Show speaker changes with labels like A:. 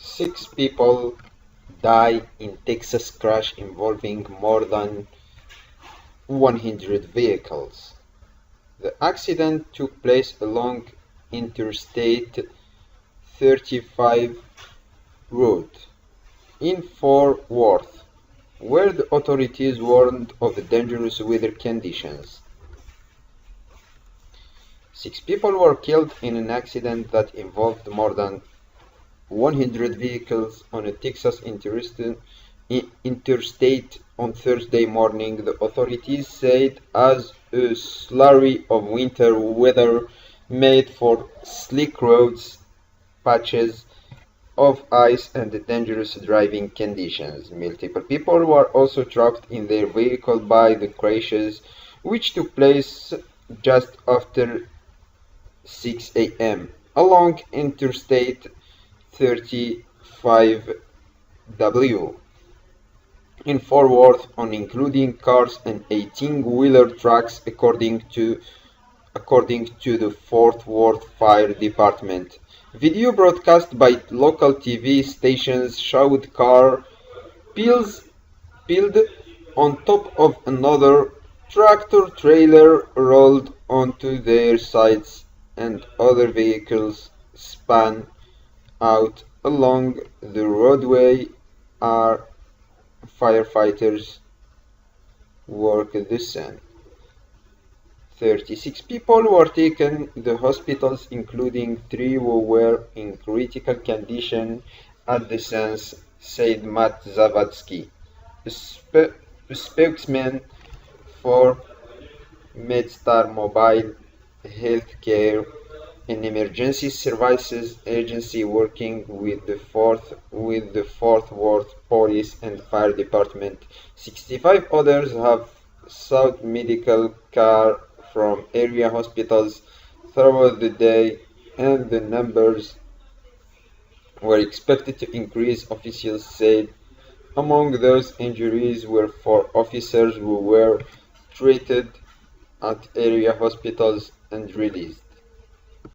A: Six people die in Texas crash involving more than 100 vehicles. The accident took place along Interstate 35 road in Fort Worth, where the authorities warned of dangerous weather conditions. Six people were killed in an accident that involved more than 100 vehicles on a Texas interstate on Thursday morning, the authorities said, as a slurry of winter weather made for slick roads, patches of ice, and dangerous driving conditions. Multiple people were also trapped in their vehicle by the crashes, which took place just after 6 a.m. along Interstate 35W in Fort Worth, on including cars and 18-wheeler trucks, according to the Fort Worth Fire Department. Video broadcast by local TV stations showed car piled on top of another tractor trailer rolled onto their sides, and other vehicles spun out along the roadway. Our firefighters worked the scene. 36 people were taken to the hospitals, including 3 who were in critical condition at the scene, said Matt Zavadsky, a spokesman for MedStar Mobile Healthcare, an emergency services agency working with the Fort Worth Police and Fire Department. 65 others have sought medical care from area hospitals throughout the day, and the numbers were expected to increase, officials said. Among those injuries were 4 officers who were treated at area hospitals and released.